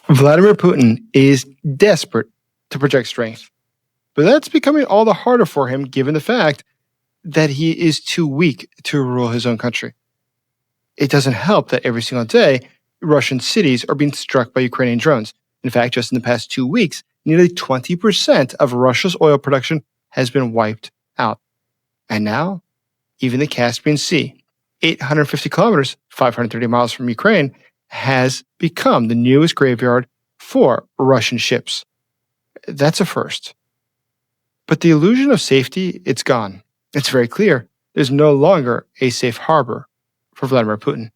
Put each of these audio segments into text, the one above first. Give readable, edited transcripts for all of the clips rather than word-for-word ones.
Vladimir Putin is desperate to project strength, but that's becoming all the harder for him given the fact that he is too weak to rule his own country. It doesn't help that every single day, Russian cities are being struck by Ukrainian drones. In fact, just in the past 2 weeks, nearly 20% of Russia's oil production has been wiped out. And now, even the Caspian Sea, 850 kilometers, 530 miles from Ukraine, has become the newest graveyard for Russian ships. That's a first. But the illusion of safety, it's gone. It's very clear. There's no longer a safe harbor for Vladimir Putin.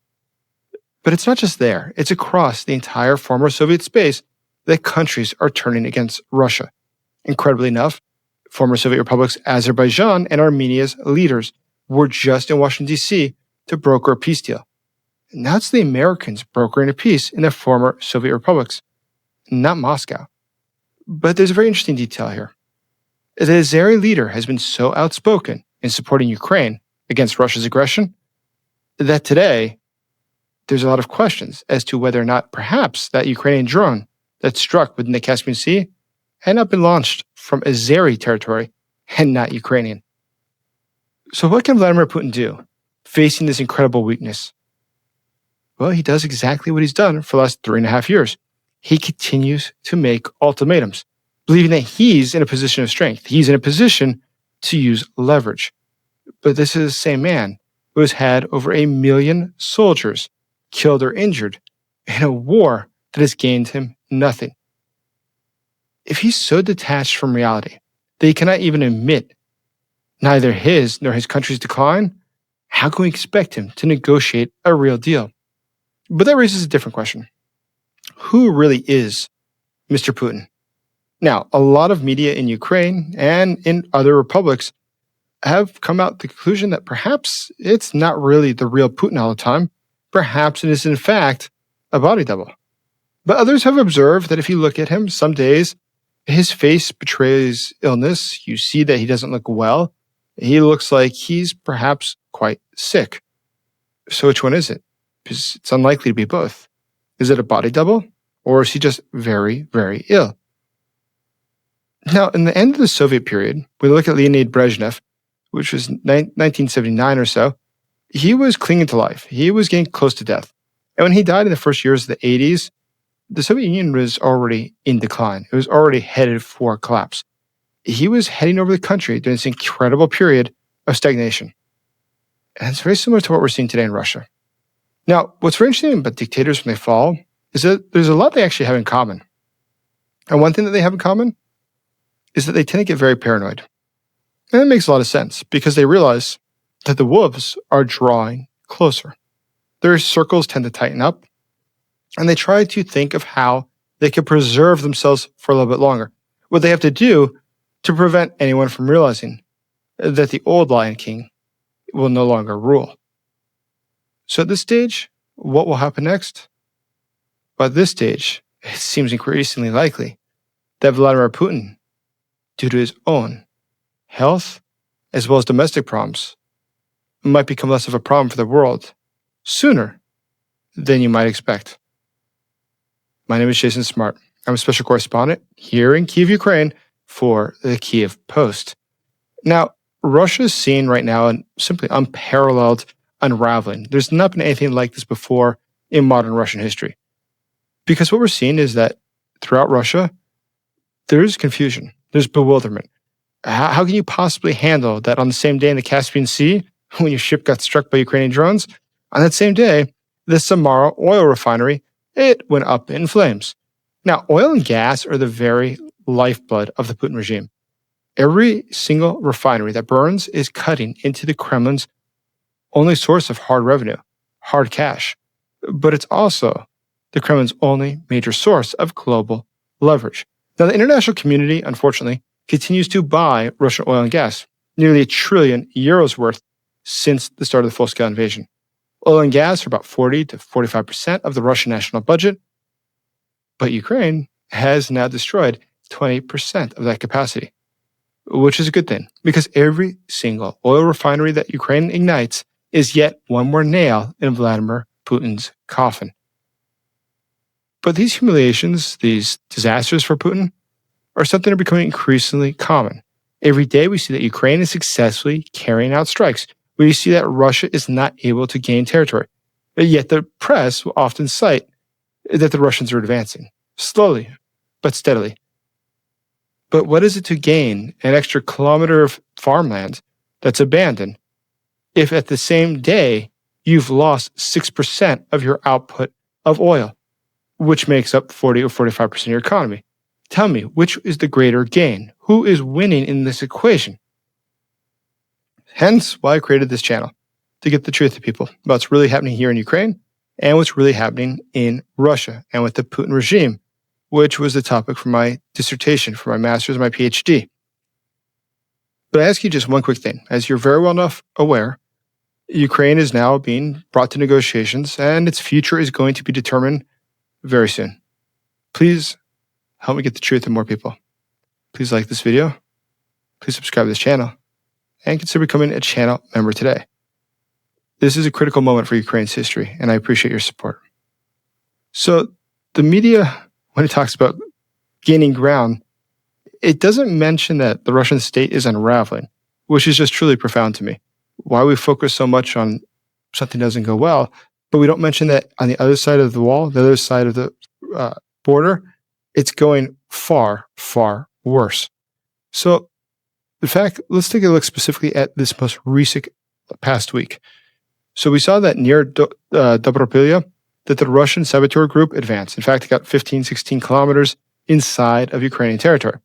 But it's not just there. It's across the entire former Soviet space that countries are turning against Russia. Incredibly enough, former Soviet republics Azerbaijan and Armenia's leaders were just in Washington, D.C. to broker a peace deal. Now it's the Americans brokering a peace in the former Soviet republics, not Moscow. But there's a very interesting detail here. The Azeri leader has been so outspoken in supporting Ukraine against Russia's aggression that today there's a lot of questions as to whether or not perhaps that Ukrainian drone that struck within the Caspian Sea had not been launched from Azeri territory and not Ukrainian. So what can Vladimir Putin do facing this incredible weakness? Well, he does exactly what he's done for the last 3.5 years. He continues to make ultimatums, believing that he's in a position of strength. He's in a position to use leverage. But this is the same man who has had over 1 million soldiers killed or injured in a war that has gained him nothing. If he's so detached from reality that he cannot even admit neither his nor his country's decline, how can we expect him to negotiate a real deal? But that raises a different question. Who really is Mr. Putin? Now, a lot of media in Ukraine and in other republics have come out to the conclusion that perhaps it's not really the real Putin all the time. Perhaps it is in fact a body double. But others have observed that if you look at him, some days his face betrays illness. You see that he doesn't look well. He looks like he's perhaps quite sick. So which one is it? Because it's unlikely to be both. Is it a body double? Or is he just very, very ill? Now, in the end of the Soviet period, we look at Leonid Brezhnev, which was 1979 or so. He was clinging to life. He was getting close to death. And when he died in the first years of the 80s, the Soviet Union was already in decline. It was already headed for collapse. He was heading over the country during this incredible period of stagnation. And it's very similar to what we're seeing today in Russia. Now, what's very interesting about dictators when they fall is that there's a lot they actually have in common. And one thing that they have in common is that they tend to get very paranoid. And that makes a lot of sense because they realize that the wolves are drawing closer. Their circles tend to tighten up, and they try to think of how they can preserve themselves for a little bit longer. What they have to do to prevent anyone from realizing that the old Lion King will no longer rule. So at this stage, what will happen next? Well, at this stage, it seems increasingly likely that Vladimir Putin, due to his own health as well as domestic problems, might become less of a problem for the world sooner than you might expect. My name is Jason Smart. I'm a special correspondent here in Kyiv, Ukraine for the Kyiv Post. Now, Russia is seeing right now a simply unparalleled unraveling. There's not been anything like this before in modern Russian history. Because what we're seeing is that throughout Russia, there's confusion, there's bewilderment. How can you possibly handle that on the same day in the Caspian Sea, when your ship got struck by Ukrainian drones? On that same day, the Samara oil refinery, it went up in flames. Now, oil and gas are the very lifeblood of the Putin regime. Every single refinery that burns is cutting into the Kremlin's only source of hard revenue, hard cash. But it's also the Kremlin's only major source of global leverage. Now, the international community, unfortunately, continues to buy Russian oil and gas, nearly €1 trillion worth since the start of the full-scale invasion. Oil and gas are about 40 to 45% of the Russian national budget, but Ukraine has now destroyed 20% of that capacity, which is a good thing, because every single oil refinery that Ukraine ignites is yet one more nail in Vladimir Putin's coffin. But these humiliations, these disasters for Putin, are something that are becoming increasingly common. Every day we see that Ukraine is successfully carrying out strikes. We see that Russia is not able to gain territory. Yet the press will often cite that the Russians are advancing, slowly but steadily. But what is it to gain an extra kilometer of farmland that's abandoned if at the same day you've lost 6% of your output of oil, which makes up 40 or 45% of your economy? Tell me, which is the greater gain? Who is winning in this equation? Hence why I created this channel, to get the truth to people about what's really happening here in Ukraine and what's really happening in Russia and with the Putin regime, which was the topic for my dissertation, for my master's and my PhD. But I ask you just one quick thing. As you're very well enough aware, Ukraine is now being brought to negotiations and its future is going to be determined very soon. Please help me get the truth to more people. Please like this video. Please subscribe to this channel and consider becoming a channel member today. This is a critical moment for Ukraine's history, and I appreciate your support. So the media, when it talks about gaining ground, it doesn't mention that the Russian state is unraveling, which is just truly profound to me. Why we focus so much on something doesn't go well, but we don't mention that on the other side of the wall, the other side of the border, it's going far, far worse. So in fact, let's take a look specifically at this most recent past week. So we saw that near Dobropilya, that the Russian saboteur group advanced. In fact, it got 15, 16 kilometers inside of Ukrainian territory.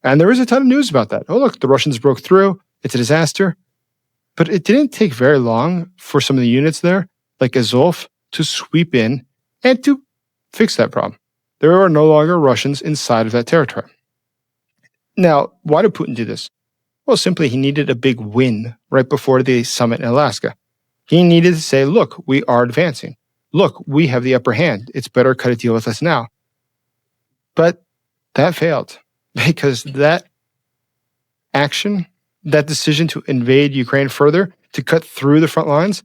And there is a ton of news about that. Oh, look, the Russians broke through. It's a disaster. But it didn't take very long for some of the units there, like Azov, to sweep in and to fix that problem. There are no longer Russians inside of that territory. Now, why did Putin do this? Well, simply he needed a big win right before the summit in Alaska. He needed to say, look, we are advancing. Look, we have the upper hand. It's better cut a deal with us now. But that failed because that action, that decision to invade Ukraine further, to cut through the front lines,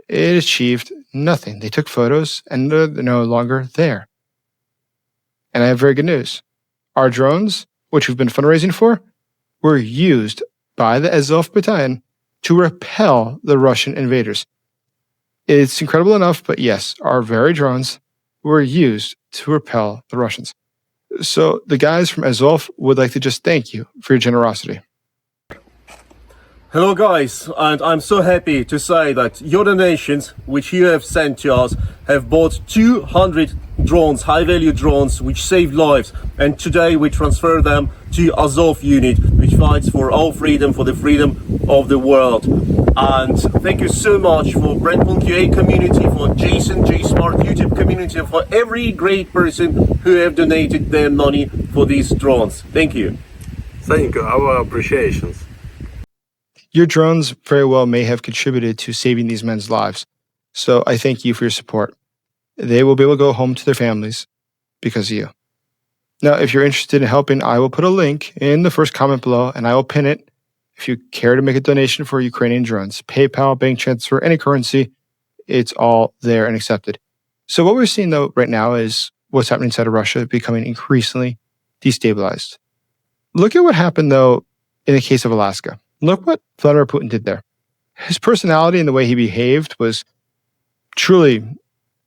it achieved nothing. They took photos and they're no longer there. And I have very good news. Our drones, which we've been fundraising for, were used by the Azov battalion to repel the Russian invaders. It's incredible enough, but yes, our very drones were used to repel the Russians. So the guys from Azov would like to just thank you for your generosity. Hello guys, and I'm so happy to say that your donations, which you have sent to us, have bought 200 drones, high-value drones, which saved lives. And today we transfer them to Azov unit, which fights for our freedom, for the freedom of the world. And thank you so much for Brentford QA community, for Jason J Smart YouTube community, and for every great person who have donated their money for these drones. Thank you. Thank you. Our appreciations. Your drones very well may have contributed to saving these men's lives. So I thank you for your support. They will be able to go home to their families because of you. Now, if you're interested in helping, I will put a link in the first comment below and I will pin it. If you care to make a donation for Ukrainian drones, PayPal, bank transfer, any currency, it's all there and accepted. So what we're seeing though right now is what's happening inside of Russia becoming increasingly destabilized. Look at what happened though in the case of Alaska. Look what Vladimir Putin did there. His personality and the way he behaved was truly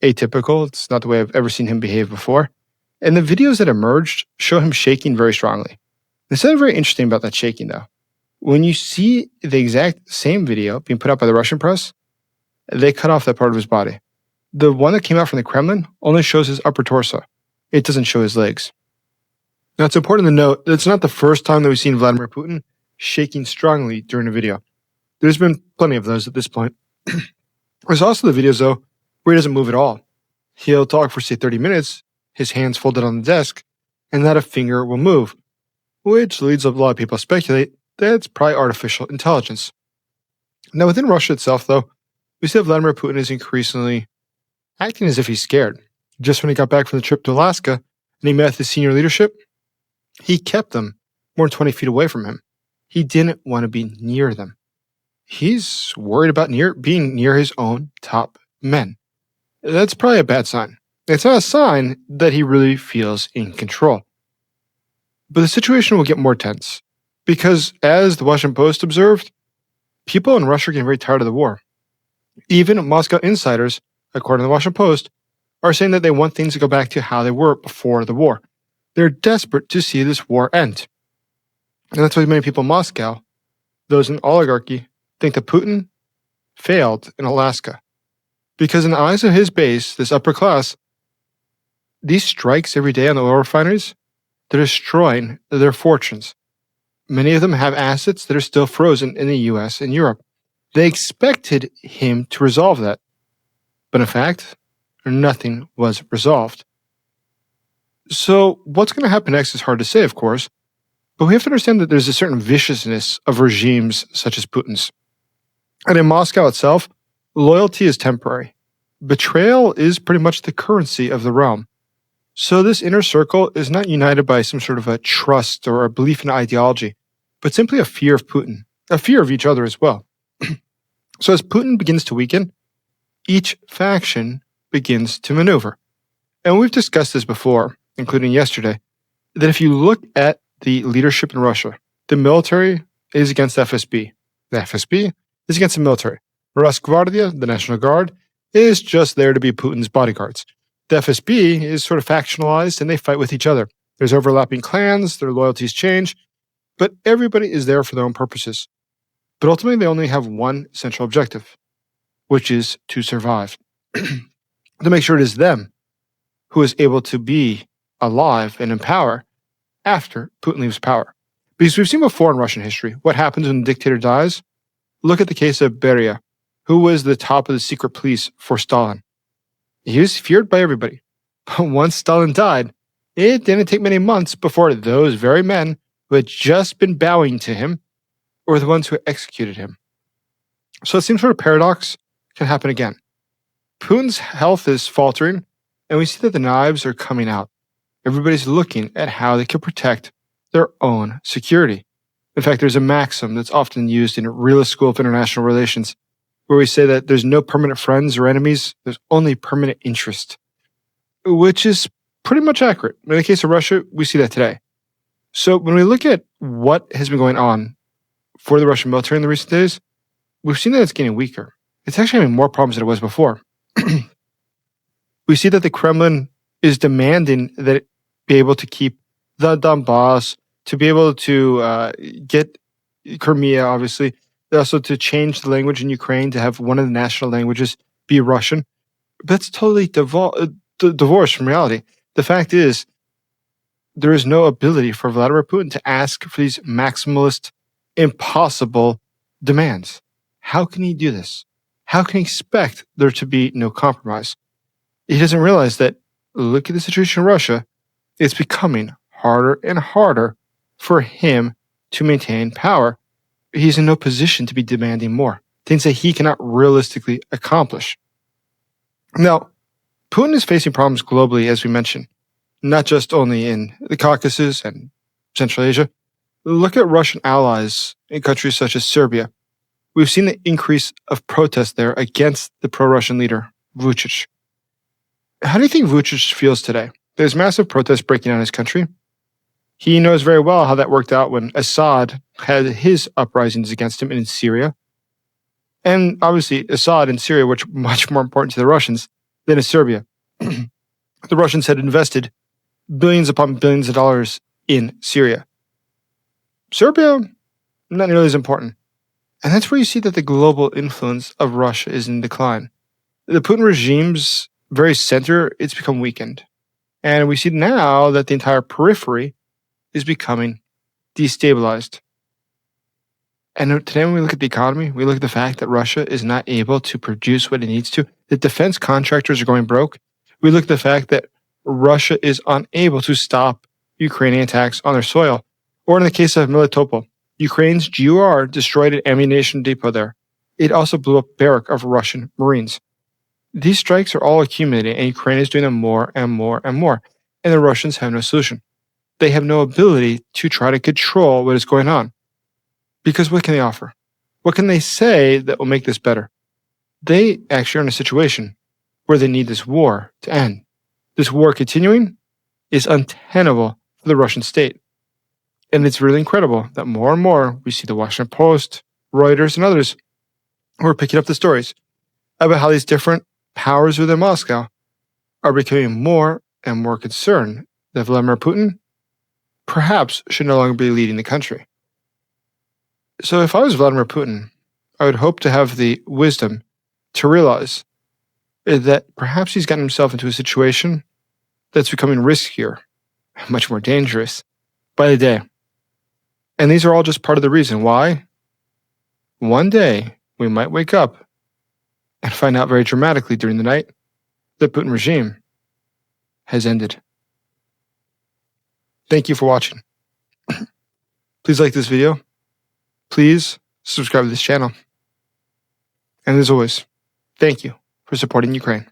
atypical. It's not the way I've ever seen him behave before. And the videos that emerged show him shaking very strongly. There's something very interesting about that shaking though. When you see the exact same video being put out by the Russian press, they cut off that part of his body. The one that came out from the Kremlin only shows his upper torso. It doesn't show his legs. Now it's important to note that it's not the first time that we've seen Vladimir Putin shaking strongly during a video. There's been plenty of those at this point. There's also the videos, though, where he doesn't move at all. He'll talk for, say, 30 minutes, his hands folded on the desk, and not a finger will move, which leads a lot of people to speculate that it's probably artificial intelligence. Now, within Russia itself, though, we see that Vladimir Putin is increasingly acting as if he's scared. Just when he got back from the trip to Alaska and he met with his senior leadership, he kept them more than 20 feet away from him. He didn't want to be near them. He's worried about being near his own top men. That's probably a bad sign. It's not a sign that he really feels in control. But the situation will get more tense because, as the Washington Post observed, people in Russia are getting very tired of the war. Even Moscow insiders, according to the Washington Post, are saying that they want things to go back to how they were before the war. They're desperate to see this war end. And that's why many people in Moscow, those in oligarchy, think that Putin failed in Alaska. Because in the eyes of his base, this upper class, these strikes every day on the oil refineries, they're destroying their fortunes. Many of them have assets that are still frozen in the US and Europe. They expected him to resolve that. But in fact, nothing was resolved. So what's going to happen next is hard to say, of course, but we have to understand that there's a certain viciousness of regimes such as Putin's. And in Moscow itself, loyalty is temporary. Betrayal is pretty much the currency of the realm. So this inner circle is not united by some sort of a trust or a belief in ideology, but simply a fear of Putin, a fear of each other as well. So as Putin begins to weaken, each faction begins to maneuver. And we've discussed this before, including yesterday, that if you look at the leadership in Russia, the military is against FSB. The FSB is against the military. Rosgvardia, the National Guard, is just there to be Putin's bodyguards. The FSB is sort of factionalized and they fight with each other. There's overlapping clans, their loyalties change, but everybody is there for their own purposes. But ultimately, they only have one central objective, which is to survive. To make sure it is them who is able to be alive and in power after Putin leaves power. Because we've seen before in Russian history what happens when the dictator dies. Look at the case of Beria, who was the top of the secret police for Stalin. He was feared by everybody. But once Stalin died, it didn't take many months before those very men who had just been bowing to him were the ones who executed him. So the same sort of paradox can happen again. Putin's health is faltering, and we see that the knives are coming out. Everybody's looking at how they can protect their own security. In fact, there's a maxim that's often used in Realist School of International Relations, where we say that there's no permanent friends or enemies, there's only permanent interest, which is pretty much accurate. In the case of Russia, we see that today. So when we look at what has been going on for the Russian military in the recent days, we've seen that it's getting weaker. It's actually having more problems than it was before. We see that the Kremlin is demanding that it be able to keep the Donbass, to be able to get Crimea, obviously, also to change the language in Ukraine to have one of the national languages be Russian. That's totally divorced from reality. The fact is, there is no ability for Vladimir Putin to ask for these maximalist, impossible demands. How can he do this? How can he expect there to be no compromise? He doesn't realize that, look at the situation in Russia, it's becoming harder and harder for him to maintain power. He's in no position to be demanding more, things that he cannot realistically accomplish. Now, Putin is facing problems globally, as we mentioned, not just only in the Caucasus and Central Asia. Look at Russian allies in countries such as Serbia. We've seen the increase of protests there against the pro-Russian leader, Vučić. How do you think Vučić feels today? There's massive protests breaking out in his country. He knows very well how that worked out when Assad had his uprisings against him in Syria. And obviously, Assad in Syria were much more important to the Russians than in Serbia. The Russians had invested billions upon billions of dollars in Syria. Serbia, not nearly as important. And that's where you see that the global influence of Russia is in decline. The Putin regime's very center, it's become weakened. And we see now that the entire periphery is becoming destabilized. And today when we look at the economy, we look at the fact that Russia is not able to produce what it needs to. The defense contractors are going broke. We look at the fact that Russia is unable to stop Ukrainian attacks on their soil. Or in the case of Melitopol, Ukraine's GUR destroyed an ammunition depot there. It also blew up a barrack of Russian Marines. These strikes are all accumulating, and Ukraine is doing them more and more and more. And the Russians have no solution. They have no ability to try to control what is going on. Because what can they offer? What can they say that will make this better? They actually are in a situation where they need this war to end. This war continuing is untenable for the Russian state. And it's really incredible that more and more we see the Washington Post, Reuters, and others who are picking up the stories about how these different powers within Moscow are becoming more and more concerned that Vladimir Putin perhaps should no longer be leading the country. So if I was Vladimir Putin, I would hope to have the wisdom to realize that perhaps he's gotten himself into a situation that's becoming riskier, much more dangerous by the day. And these are all just part of the reason why one day we might wake up and find out very dramatically during the night that the Putin regime has ended. Thank you for watching. Please like this video. Please subscribe to this channel. And as always, thank you for supporting Ukraine.